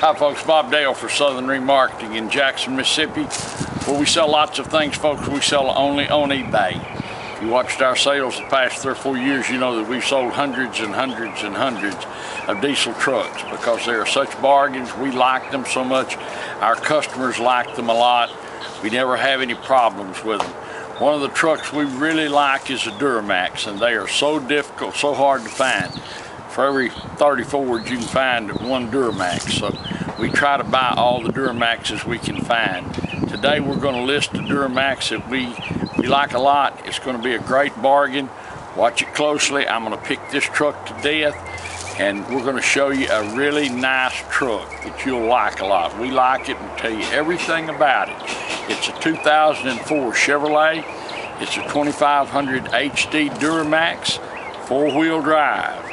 Hi folks, Bob Dale for Southern Remarketing in Jackson, Mississippi, where we sell lots of things, folks. We sell only on eBay. If you watched our sales the past 3 or 4 years, you know that we've sold hundreds and hundreds and hundreds of diesel trucks because they are such bargains. We like them so much. Our customers like them a lot. We never have any problems with them. One of the trucks we really like is a Duramax, and they are so difficult, so hard to find. For every 30 Fords you can find one Duramax, so we try to buy all the Duramaxes we can find. Today we're going to list a Duramax that we like a lot. It's going to be a great bargain. Watch it closely. I'm going to pick this truck to death, and we're going to show you a really nice truck that you'll like a lot. We like it and tell you everything about it. It's a 2004 Chevrolet. It's a 2500 HD Duramax, 4-wheel drive.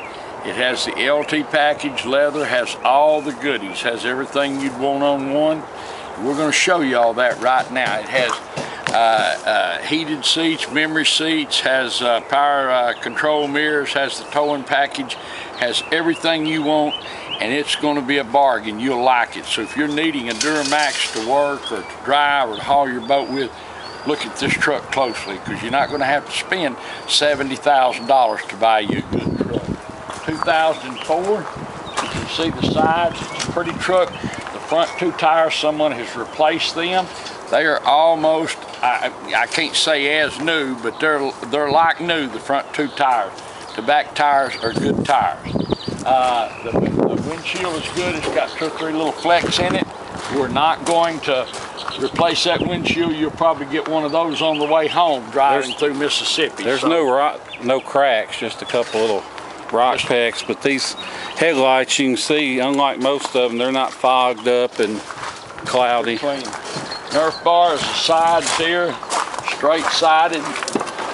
It has the LT package, leather, has all the goodies, has everything you'd want on one. We're going to show you all that right now. It has heated seats, memory seats, has power control mirrors, has the towing package, has everything you want, and it's going to be a bargain. You'll like it. So if you're needing a Duramax to work or to drive or to haul your boat with, look at this truck closely, because you're not going to have to spend $70,000 to buy you a good truck. 2004, you can see the sides. It's a pretty truck. The front 2 tires, someone has replaced them. They are almost, I can't say as new, but they're like new, the front 2 tires. The back tires are good tires. The windshield is good. It's got 2 or 3 little flecks in it. We're not going to replace that windshield. You'll probably get one of those on the way home driving through Mississippi. There's no cracks, just a couple little rock pecks, but these headlights, you can see, unlike most of them, they're not fogged up and cloudy. Clean. Nerf bar is the sides here, straight sided.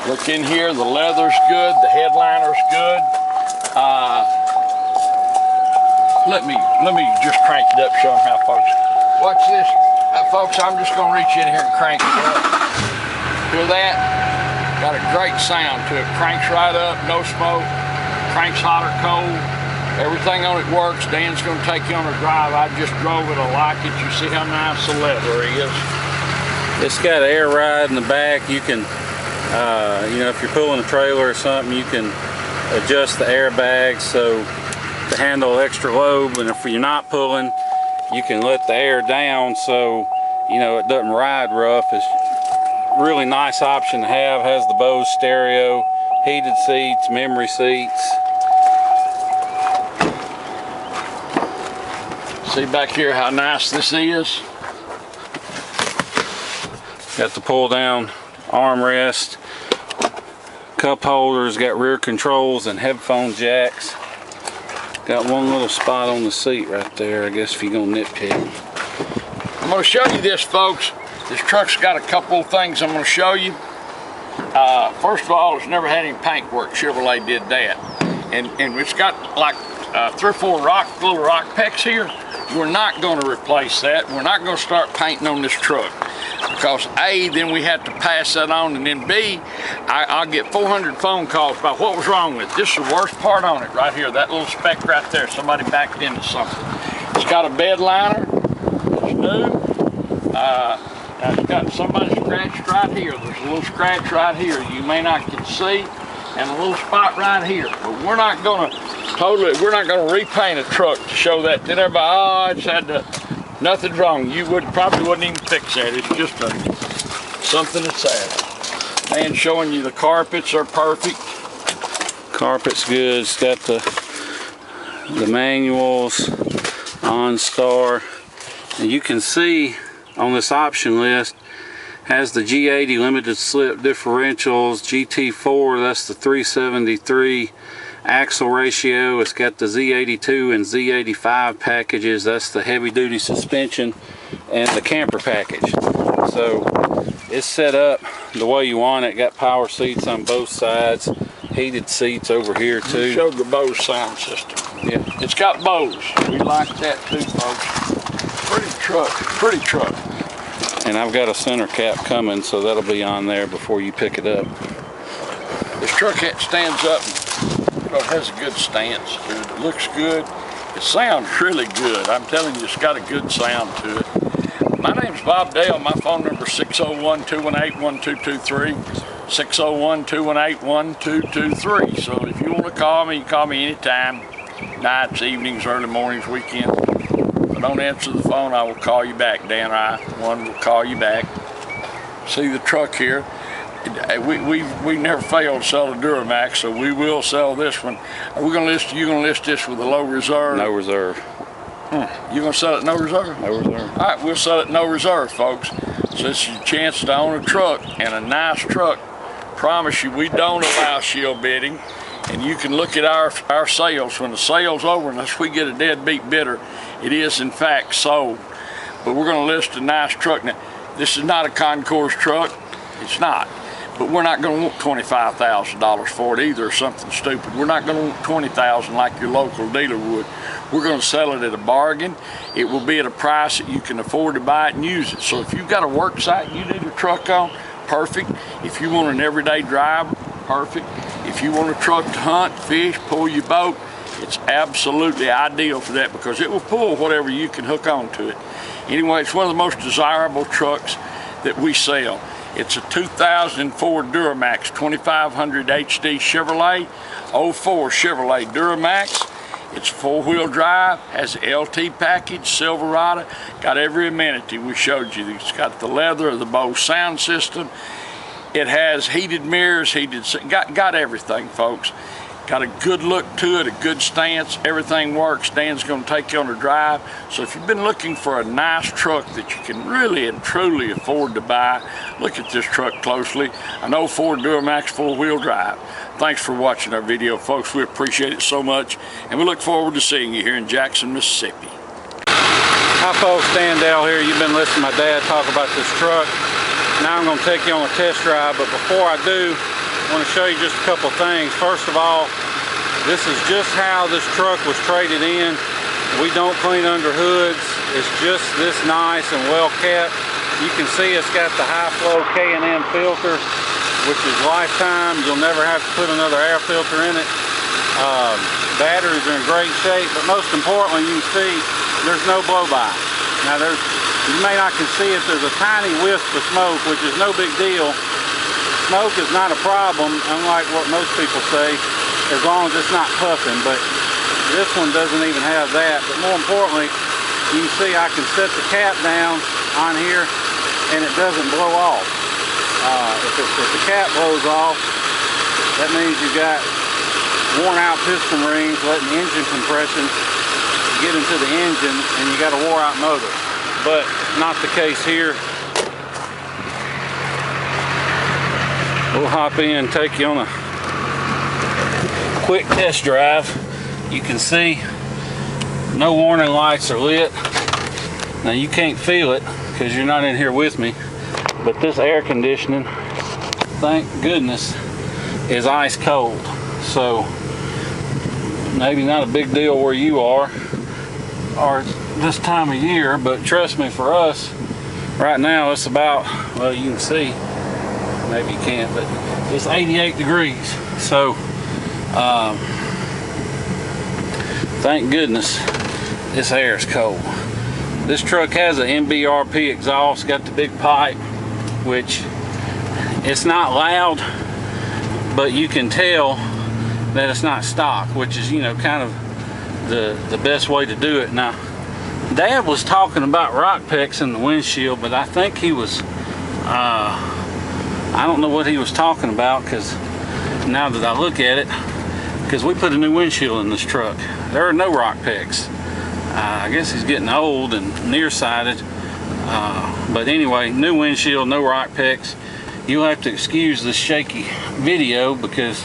Look in here, the leather's good, the headliner's good. Let me just crank it up, show them how, folks. Watch this, folks. I'm just gonna reach in here and crank it up. Hear that? Got a great sound to it. Cranks right up, no smoke. Cranks hot or cold, everything on it works. Dan's going to take you on a drive. I just drove it, I like it. You see how nice the leather is. It's got an air ride in the back. You can, you know, if you're pulling a trailer or something, you can adjust the airbags so to handle extra load. And if you're not pulling, you can let the air down so, you know, it doesn't ride rough. It's a really nice option to have. Has the Bose stereo, heated seats, memory seats. See back here how nice this is? Got the pull down armrest, cup holders, got rear controls and headphone jacks. Got one little spot on the seat right there, I guess, if you're gonna nitpick. I'm gonna show you this, folks. This truck's got a couple of things I'm gonna show you. First of all, it's never had any paint work. Chevrolet did that. And it's got like 3 or 4 little rock pecks here. We're not going to replace that. We're not going to start painting on this truck. Because A, then we have to pass that on, and then B, I'll get 400 phone calls about what was wrong with it. This is the worst part on it right here. That little speck right there. Somebody backed into something. It's got a bed liner. It's new. Now it's got somebody scratched right here. There's a little scratch right here you may not can see, and a little spot right here. But we're not gonna repaint a truck to show that. Then everybody, oh, it's had nothing's wrong. You probably wouldn't even fix that. It's just something that's sad. And showing you the carpets are perfect. Carpet's good. It's got the manuals, OnStar, and you can see on this option list has the G80 limited slip differentials, GT4, that's the 373 axle ratio. It's got the Z82 and Z85 packages, that's the heavy duty suspension, and the camper package. So it's set up the way you want it. Got power seats on both sides, heated seats over here too. You showed the Bose sound system. Yeah, it's got Bose. We like that too, folks. Pretty truck. And I've got a center cap coming, so that'll be on there before you pick it up. This truck stands up. It has a good stance. It looks good. It sounds really good. I'm telling you, it's got a good sound to it. My name's Bob Dale. My phone number is 601-218-1223. 601-218-1223. So if you want to call me, you call me anytime. Nights, evenings, early mornings, weekends. If I don't answer the phone, I will call you back. Dan or I, one will call you back. See the truck here. We never fail to sell a Duramax, so we will sell this one. Are we gonna list? You gonna list this with a low reserve? No reserve. You gonna sell it no reserve? No reserve. All right, we'll sell it no reserve, folks. So this is your chance to own a truck, and a nice truck. Promise you, we don't allow shield bidding, and you can look at our sales. When the sale's over, unless we get a deadbeat bidder, it is in fact sold. But we're gonna list a nice truck. Now, this is not a concourse truck. It's not. But we're not going to want $25,000 for it either, or something stupid. We're not going to want $20,000 like your local dealer would. We're going to sell it at a bargain. It will be at a price that you can afford to buy it and use it. So if you've got a work site you need a truck on, perfect. If you want an everyday drive, perfect. If you want a truck to hunt, fish, pull your boat, it's absolutely ideal for that, because it will pull whatever you can hook onto it. Anyway, it's one of the most desirable trucks that we sell. It's a 2004 Duramax 2500HD Chevrolet, 04 Chevrolet Duramax. It's four-wheel drive, has an LT package, Silverado, got every amenity we showed you. It's got the leather, the Bose sound system. It has heated mirrors, got everything, folks. Got a good look to it, a good stance, everything works. Dan's gonna take you on a drive. So if you've been looking for a nice truck that you can really and truly afford to buy, look at this truck closely. An 04 Duramax four-wheel drive. Thanks for watching our video, folks. We appreciate it so much, and we look forward to seeing you here in Jackson, Mississippi. Hi folks, Dan Dale here. You've been listening to my dad talk about this truck. Now I'm gonna take you on a test drive, but before I do, I want to show you just a couple things. First of all, this is just how this truck was traded in. We don't clean under hoods. It's just this nice and well kept. You can see it's got the high flow K&M filter, which is lifetime. You'll never have to put another air filter in it. Batteries are in great shape, but most importantly, you can see there's no blow by. Now you may not can see it, there's a tiny wisp of smoke, which is no big deal. Smoke is not a problem, unlike what most people say, as long as it's not puffing, but this one doesn't even have that. But more importantly, you can see I can set the cap down on here and it doesn't blow off. If the cap blows off, that means you've got worn out piston rings letting engine compression get into the engine, and you got a wore out motor. But not the case here. We'll hop in and take you on a quick test drive. You can see no warning lights are lit. Now you can't feel it because you're not in here with me, but this air conditioning, thank goodness, is ice cold. So maybe not a big deal where you are or this time of year, but trust me, for us right now it's about, well, you can see, maybe you can't, but it's 88 degrees. So thank goodness this air is cold. This truck has an MBRP exhaust, got the big pipe, which it's not loud, but you can tell that it's not stock, which is, you know, kind of the best way to do it. Now, Dad was talking about rock picks in the windshield, but I think he was I don't know what he was talking about, because now that I look at it, because we put a new windshield in this truck, there are no rock picks. I guess he's getting old and nearsighted, but anyway, new windshield, no rock picks. You'll have to excuse this shaky video because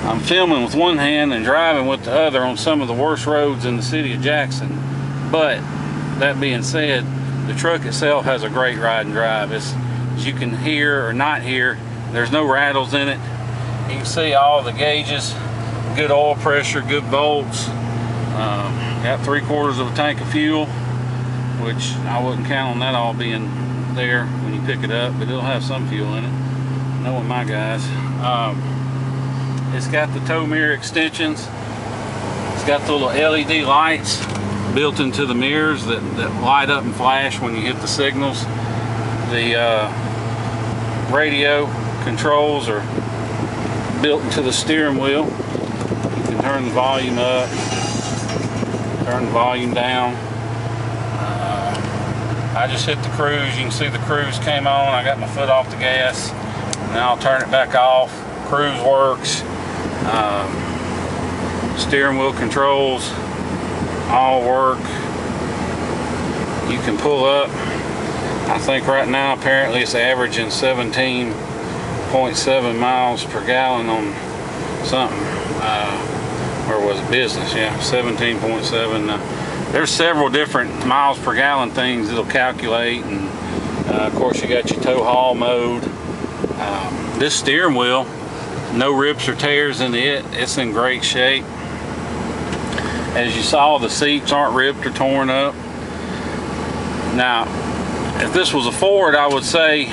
I'm filming with one hand and driving with the other on some of the worst roads in the city of Jackson. But that being said, the truck itself has a great ride and drive. It's, as you can hear or not hear, there's no rattles in it. You can see all the gauges, good oil pressure, good volts. Got 3/4 of a tank of fuel, which I wouldn't count on that all being there when you pick it up, but it'll have some fuel in it, knowing my guys. It's got the tow mirror extensions, It's got the little LED lights built into the mirrors that light up and flash when you hit the signals. The radio controls are built into the steering wheel. You can turn the volume up, turn the volume down. I just hit the cruise. You can see the cruise came on. I got my foot off the gas. Now I'll turn it back off. Cruise works. Steering wheel controls all work. You can pull up. I think right now apparently it's averaging 17.7 miles per gallon on something. Or was it business? Yeah, 17.7. There's several different miles per gallon things it'll calculate, and of course you got your tow haul mode. This steering wheel, no rips or tears in it. It's in great shape. As you saw, the seats aren't ripped or torn up. Now, if this was a Ford, I would say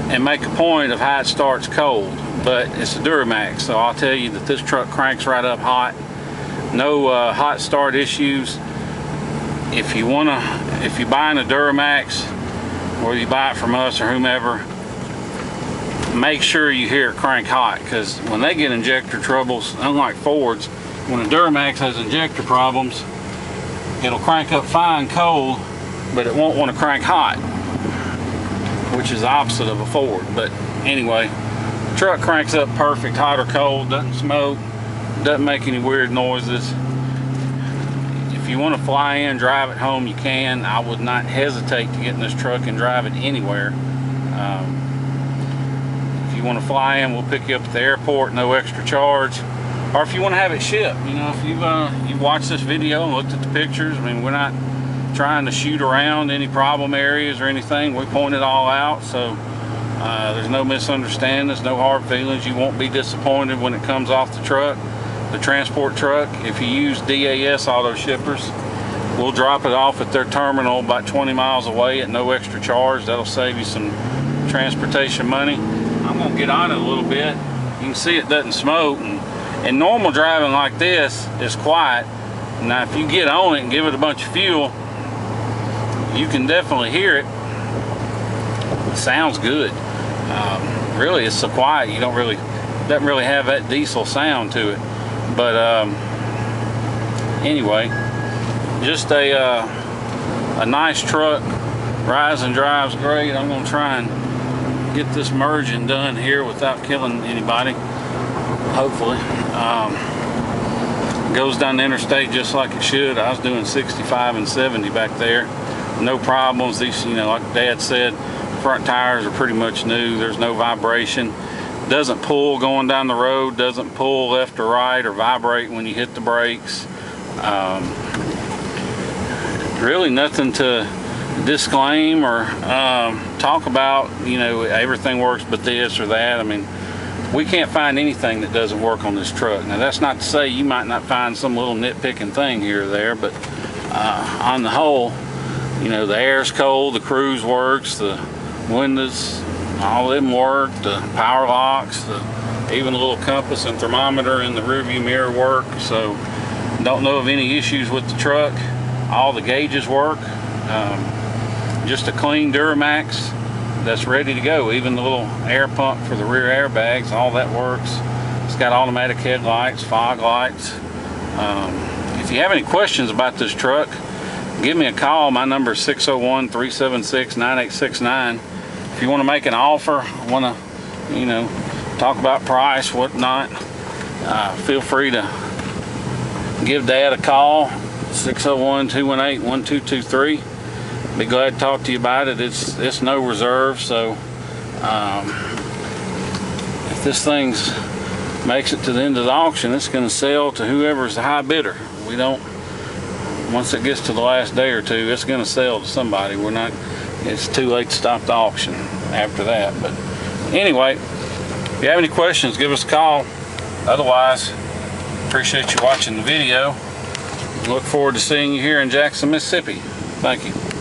and make a point of how it starts cold, but it's a Duramax, so I'll tell you that this truck cranks right up hot. No hot start issues. If you're buying a Duramax, whether you buy it from us or whomever, make sure you hear it crank hot, because when they get injector troubles, unlike Fords, when a Duramax has injector problems, it'll crank up fine cold, but it won't want to crank hot, which is the opposite of a Ford. But anyway, the truck cranks up perfect, hot or cold, doesn't smoke, doesn't make any weird noises. If you want to fly in, drive it home, you can. I would not hesitate to get in this truck and drive it anywhere. If you want to fly in, we'll pick you up at the airport, no extra charge. Or if you want to have it shipped, you know, if you've watched this video and looked at the pictures, I mean, we're not trying to shoot around any problem areas or anything. We point it all out, so there's no misunderstandings, no hard feelings. You won't be disappointed when it comes off the truck. The transport truck, if you use DAS auto shippers, we'll drop it off at their terminal about 20 miles away at no extra charge. That'll save you some transportation money. I'm gonna get on it a little bit. You can see it doesn't smoke, and normal driving like this is quiet. Now if you get on it and give it a bunch of fuel, you can definitely hear it. It sounds good. Really, it's so quiet you doesn't really have that diesel sound to it. But anyway, just a nice truck. Rides and drives great. I'm gonna try and get this merging done here without killing anybody, hopefully. Goes down the interstate just like it should. I was doing 65 and 70 back there, no problems. These, you know, like Dad said, front tires are pretty much new. There's no vibration. Doesn't pull going down the road, doesn't pull left or right or vibrate when you hit the brakes. Really nothing to disclaim or talk about, you know, everything works but this or that. I mean, we can't find anything that doesn't work on this truck. Now that's not to say you might not find some little nitpicking thing here or there, but on the whole, you know, the air's cold, the cruise works, the windows, all of them work, the power locks, even a little compass and thermometer in the rearview mirror work. So don't know of any issues with the truck. All the gauges work. Just a clean Duramax that's ready to go. Even the little air pump for the rear airbags, all that works. It's got automatic headlights, fog lights. If you have any questions about this truck, give me a call. My number is 601-376-9869. If you want to make an offer, want to, you know, talk about price, whatnot, feel free to give Dad a call, 601-218-1223. Be glad to talk to you about it. It's no reserve, so if this thing makes it to the end of the auction, it's going to sell to whoever's the high bidder. We don't, once it gets to the last day or two, it's going to sell to somebody. We're not, it's too late to stop the auction after that. But anyway, if you have any questions, give us a call. Otherwise, appreciate you watching the video. Look forward to seeing you here in Jackson, Mississippi. Thank you.